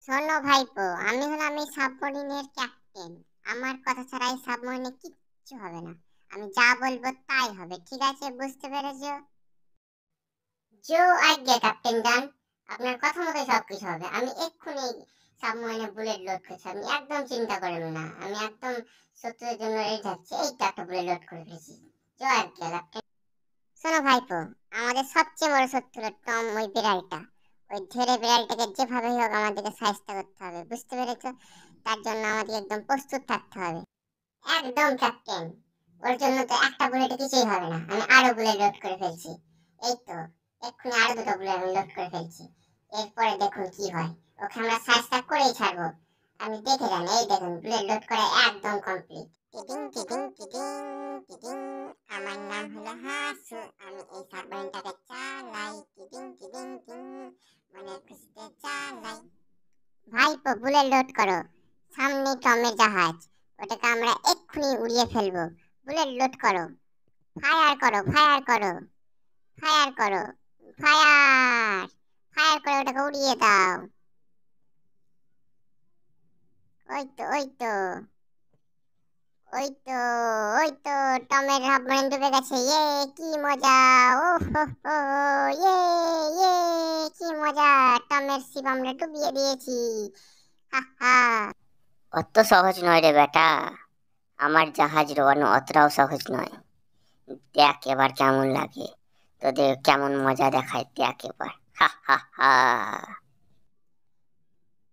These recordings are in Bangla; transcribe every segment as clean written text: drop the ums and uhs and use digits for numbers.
শোনো ভাইপো, আমি হলাম এই সাবমেরিনের ক্যাপ্টেন। আমার কথা ছাড়া এই সাবমেরিনে কিচ্ছু হবে না। আমি যা বলবো তাই হবে, ঠিক আছে? বুঝতে পেরেছো? জো আজ্ঞা ক্যাপ্টেন ডান। আপনার কথা মতো সবকিছু হবে। আমি এক্ষুনি সাবমেরিনে বুলেট লোড করছি, আপনি একদম চিন্তা করেন না। আমি একদম শত্রুদের জন্য রেডি থাকছি। এই তো একটা বুলেট লোড করে ফেলেছি। জো আজ্ঞা ক্যাপ্টেন। শোনো ভাইপো, আমাদের সবচেয়ে বড় শত্রু হলো টম, ওই বিড়ালটা। ওই ধরে বিড়ালটাকে যেভাবে হোক আমাদেরকে সাহায্য করতে হবে, বুঝতে পেরেছো? তার জন্য আমাদের একদম প্রস্তুত থাকতে হবে। একদম ক্যাপ্টেন। ওর জন্য তো একটা বুলেটে কিছুই হবে না, আমি আরো বুলেট লোড করে ফেলছি। এই তো এক্ষুনি আরো দুটো বুলেট আমি লোড করে ফেলছি। এরপরে দেখুন কি হয়। ওকে আমরা সাহায্য করেই ছাড়বো। আমি দেখে যান, এই দেখুন বুলেট লোড করা একদম কমপ্লিট। টিডিং টিডিং টিডিং টিডিং। আমার নাম হলো হাসু, আমি এই সাবমেরিনটাকে চালাই। টিডিং টিডিং টিং, মনে খুশিতে চালাই। ভাইপো বুলেট লোড করো। সামনে টমের জাহাজ, ওটাকে আমরা এক্ষুনি উড়িয়ে ফেলবো। বুলেট লোড করো। ফায়ার করো, ফায়ার করো, ফায়ার করো, ফায়ার, ফায়ার করে ওটাকে উড়িয়ে দাও। ওই তো, ওই তো, ওই তো, ওই তো, টমের সাবমেরিন ডুবে গেছে। ইয়ে, কি মজা! ও হো হো, ইয়ে, ইয়ে, কি মজা! টমের শিপ আমরা ডুবিয়ে দিয়েছি। হা হা। অত সহজ নয় রে বেটা, আমার জাহাজ ডোবানো অতটাও সহজ নয়। দেখ এবার কেমন লাগে, তোদের কেমন মজা দেখায়, দেখ এবার। হা হা হা।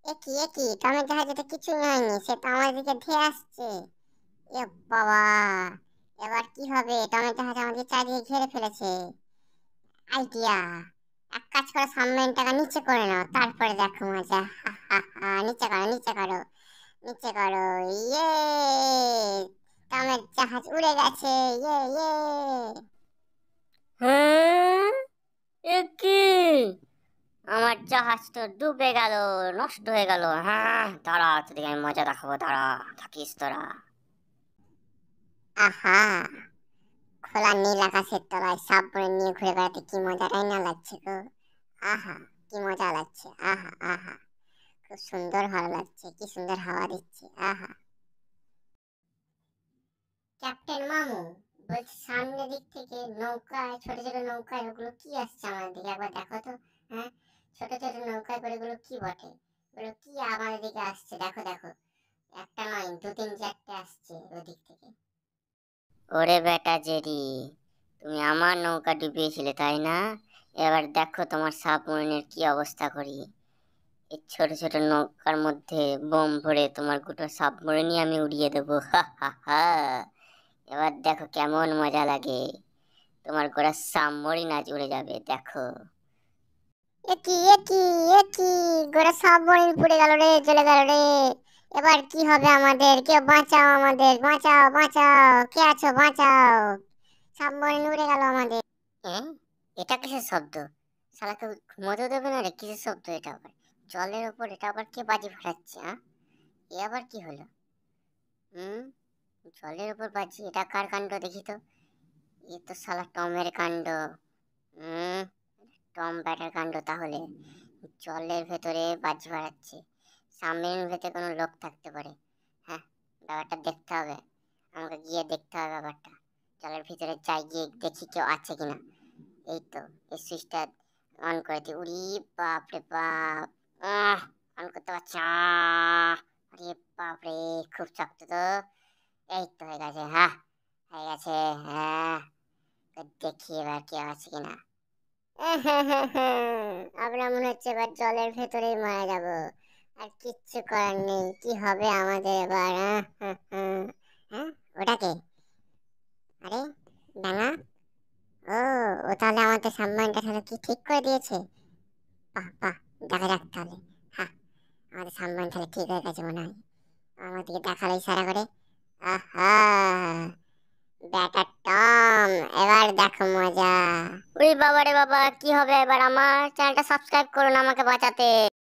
একি একি, টমের জাহাজে তো কিছুই হয়নি, সে তো আমাদের দিকে ধেয়ে আসছে। এ বাবা, এবার কি হবে? টমের জাহাজ আমাদের চারিদিকে ঘিরে ফেলেছে। আইডিয়া, এক কাজ করো, সাবমেরিনটাকে নিচে করে নাও, তারপরে দেখো মজা। হা হা হা। নিচে করো, নিচে করো, নিচে করো। ইয়ে, টমের জাহাজ উড়ে গেছে। ইয়ে ইয়ে। হ্যাঁ, এ কি? আমার জাহাজ তো ডুবে গেল, নষ্ট হয়ে গেল। হ্যাঁ দাঁড়া, তোদেরকে আমি মজা দেখাবো, দাঁড়া থাকিস তোরা। আহা, খোলা নীল আকাশের তলায় সাবমেরিন নিয়ে ঘুরে বেড়াতে কি মজাটাই না লাগছে গো। আহা, কি মজা লাগছে। আহা আহা, খুব সুন্দর ভালো লাগছে, কি সুন্দর হাওয়া দিচ্ছে। আহা। ক্যাপ্টেন মামু, বলছি সামনের দিক থেকে নৌকায়, ছোট ছোট নৌকায় ওগুলো কি আসছে আমাদের দিকে, একবার দেখো তো। হ্যাঁ, ছোট ছোট নৌকায় করে এগুলো কি বটে? ওগুলো কি আমাদের দিকে আসছে? দেখো দেখো, একটা নয়, দু তিন চারটে আসছে ওই দিক থেকে। ওরে বেটা জেরি, তুমি আমার নৌকা ডুবিয়েছিলে তাই না? এবার দেখো তোমার সাবমেরিনের কি অবস্থা করি। এই ছোট ছোট নৌকার মধ্যে বোম ভরে তোমার গোটা সাবমেরিনই আমি উড়িয়ে দেবো। হা হা হা। এবার দেখো কেমন মজা লাগে, তোমার গোটা সাবমেরিন আজ উড়ে যাবে, দেখো। একি একি একি, গোটা সাবমেরিন পুড়ে গেল রে, জ্বলে গেল রে। এবার কি হবে আমাদের? কেউ বাঁচাও আমাদের, বাঁচাও বাঁচাও, কে আছো বাঁচাও। সাবমেরিন উড়ে গেল আমাদের। হ্যাঁ, এটা কিসের শব্দ? শালাকে ঘুমোতে দেবে না রে, কিসের শব্দ এটা আবার? জলের ওপর এটা আবার কে বাজি ফাটাচ্ছে? হ্যাঁ, এ আবার কি হলো? হুম, জলের ওপর বাজি, এটা কার কাণ্ড দেখি তো। এ তো শালা টমের কাণ্ড। হুম, টম ব্যাটার কাণ্ড তাহলে। জলের ভেতরে বাজি ফাটাচ্ছে, সাবমেরিনের ভেতরে কোনো লোক থাকতে পারে। হ্যাঁ, ব্যাপারটা দেখতে হবে, আমাকে গিয়ে দেখতে হবে ব্যাপারটা। জলের ভিতরে যাই, গিয়ে দেখি কেউ আছে কিনা। এই তো, এই সুইচটা অন করে দিই। উড়ি, বাপ রে বাপ! অন করতে পারছি না। আরে বাপ রে, খুব শক্ত তো। এই তো হয়ে গেছে, হ্যাঁ হয়ে গেছে। হ্যাঁ, তো দেখি এবার কেউ আছে কিনা। আমরা মনে হচ্ছে এবার জলের ভেতরেই মারা যাব। আর কিচ্ছু করার নেই, কি হবে আমাদের এবার? হ্যাঁ, ওটাকে, আরে ডাঙা, ও, ও তাহলে আমাদের সাবমারিনটা তাহলে কি ঠিক করে দিয়েছে? বাহ বাহ, দেখা যাক তাহলে। হ্যাঁ, আমাদের সাবমারিন তাহলে ঠিক হয়ে গেছে মনে হয়। আমাদেরকে দেখালো ইশারা করে। আহা, ব্যাটা টম, এবার দেখো মজা। ওরে বাবা রে বাবা, কি হবে এবার? আমার চ্যানেলটা সাবস্ক্রাইব করুন আমাকে বাঁচাতে।